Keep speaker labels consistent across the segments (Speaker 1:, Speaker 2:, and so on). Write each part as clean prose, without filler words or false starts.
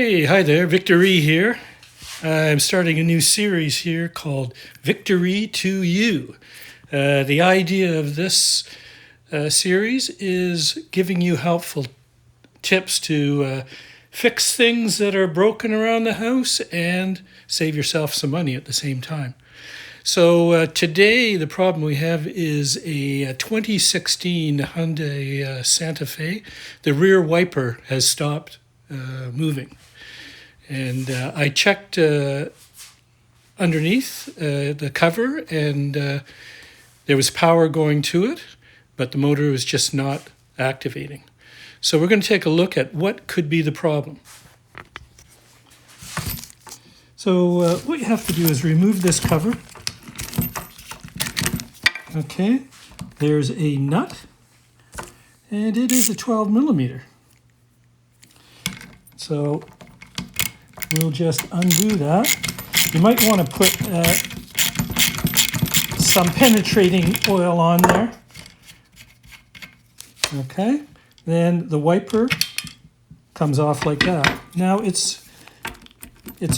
Speaker 1: Hey, hi there, Victory here. I'm starting a new series here called Victory to You. The idea of this series is giving you helpful tips to fix things that are broken around the house and save yourself some money at the same time. So today the problem we have is a 2016 Hyundai Santa Fe. The rear wiper has stopped moving. And I checked underneath the cover, and there was power going to it, but the motor was just not activating. So we're going to take a look at what could be the problem. So what you have to do is remove this cover. Okay, there's a nut, and it is a 12 millimeter. So we'll just undo that. You might want to put some penetrating oil on there. Okay, then the wiper comes off like that. Now it's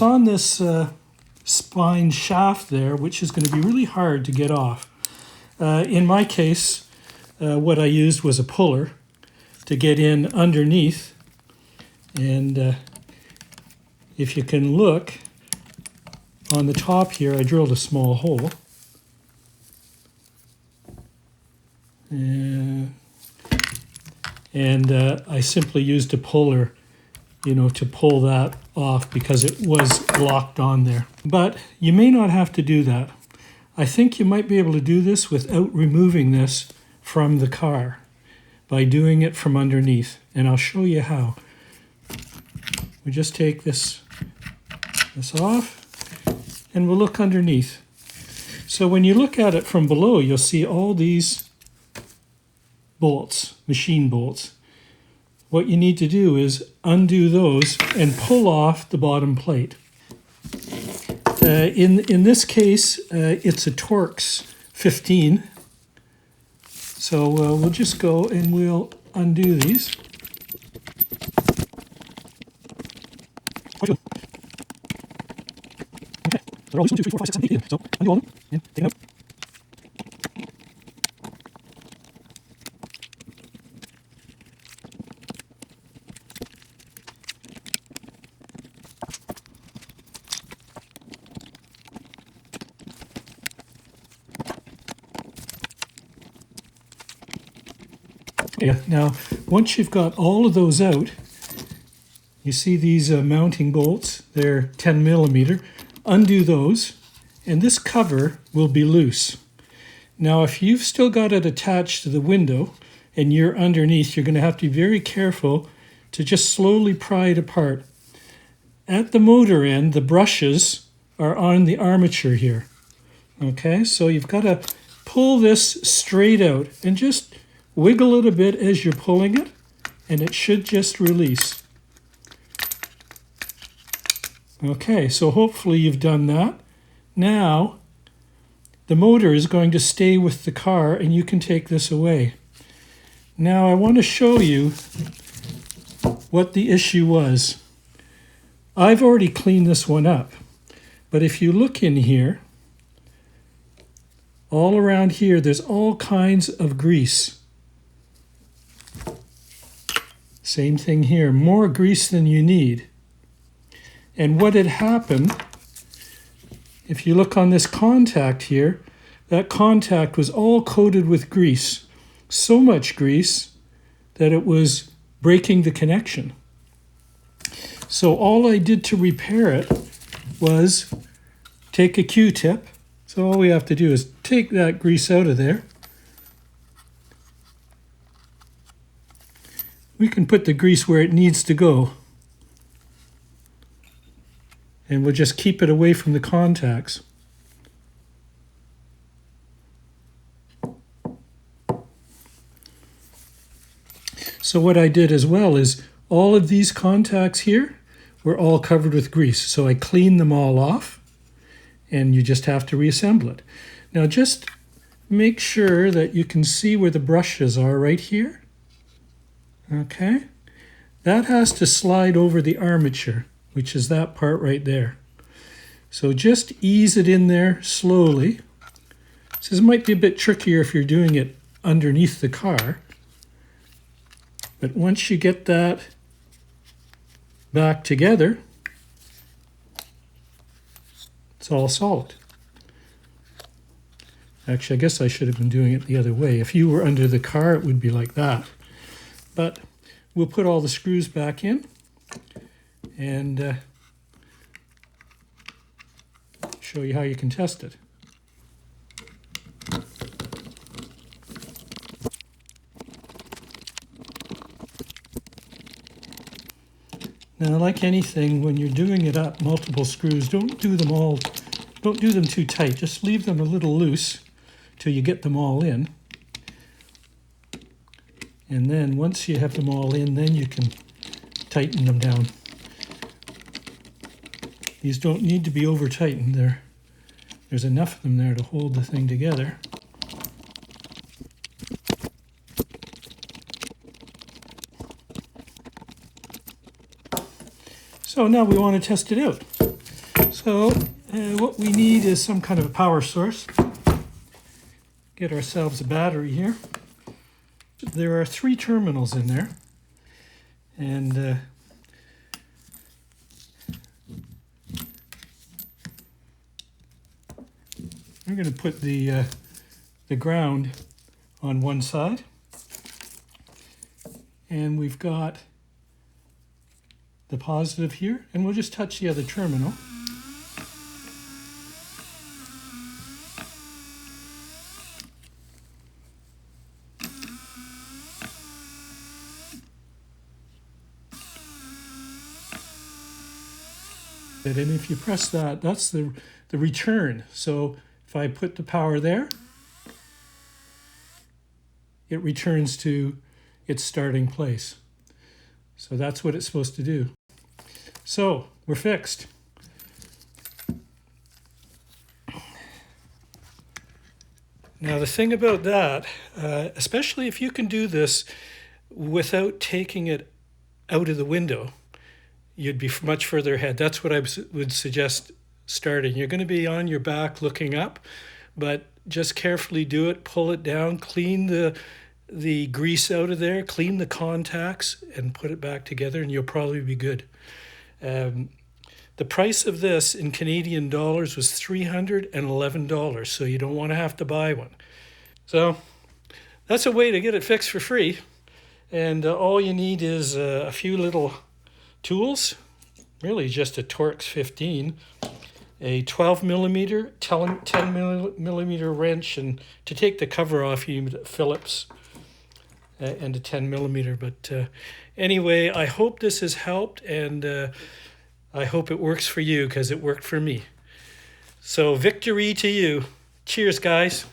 Speaker 1: on this spine shaft there, which is going to be really hard to get off. In my case, what I used was a puller to get in underneath, and if you can look on the top here, I drilled a small hole. And I simply used a puller, to pull that off because it was locked on there. But you may not have to do that. I think you might be able to do this without removing this from the car by doing it from underneath. And I'll show you how. We just take this off, and we'll look underneath. So when you look at it from below, you'll see all these bolts, machine bolts. What you need to do is undo those and pull off the bottom plate. In this case, it's a Torx 15. So we'll just go and we'll undo these. Okay, so all these 1, 2, 3, 4, 5, 6, 7, 8, 8. So undo all of them and take them out. Okay, now once you've got all of those out, you see these mounting bolts, they're 10 millimeter. Undo those, and this cover will be loose. Now, if you've still got it attached to the window and you're underneath, you're going to have to be very careful to just slowly pry it apart. At the motor end, the brushes are on the armature here. Okay, so you've got to pull this straight out and just wiggle it a bit as you're pulling it, and it should just release. Okay, so hopefully you've done that. Now, the motor is going to stay with the car, and you can take this away. Now, I want to show you what the issue was. I've already cleaned this one up, but if you look in here, all around here, there's all kinds of grease. Same thing here, more grease than you need. And what had happened, if you look on this contact here, that contact was all coated with grease. So much grease that it was breaking the connection. So all I did to repair it was take a Q-tip. So all we have to do is take that grease out of there. We can put the grease where it needs to go. And we'll just keep it away from the contacts. So what I did as well is all of these contacts here were all covered with grease. So I cleaned them all off, and you just have to reassemble it. Now just make sure that you can see where the brushes are right here. Okay, that has to slide over the armature. which is that part right there. So just ease it in there slowly. So this might be a bit trickier if you're doing it underneath the car. But once you get that back together, it's all solid. Actually, I guess I should have been doing it the other way. If you were under the car, it would be like that. But we'll put all the screws back in and show you how you can test it. Now, like anything, when you're doing it up, multiple screws, don't do them too tight. Just leave them a little loose till you get them all in. And then once you have them all in, then you can tighten them down. These don't need to be over tightened. There's enough of them there to hold the thing together. So now we want to test it out. So what we need is some kind of a power source. Get ourselves a battery here. There are 3 terminals in there. And I'm going to put the ground on one side. And we've got the positive here, and we'll just touch the other terminal. And if you press that, that's the return. So if I put the power there, it returns to its starting place. So that's what it's supposed to do. So we're fixed. Now the thing about that, especially if you can do this without taking it out of the window, you'd be much further ahead. That's what I would suggest starting. You're going to be on your back looking up, but just carefully do it, pull it down, clean the grease out of there, clean the contacts, and put it back together, and you'll probably be good. The price of this in Canadian dollars was $311, so you don't want to have to buy one. So that's a way to get it fixed for free, and all you need is a few little tools, really just a Torx 15, a 12 millimeter, 10 millimeter wrench, and to take the cover off you need a Phillips and a 10 millimeter. But anyway, I hope this has helped, and I hope it works for you because it worked for me. So victory to you. Cheers, guys.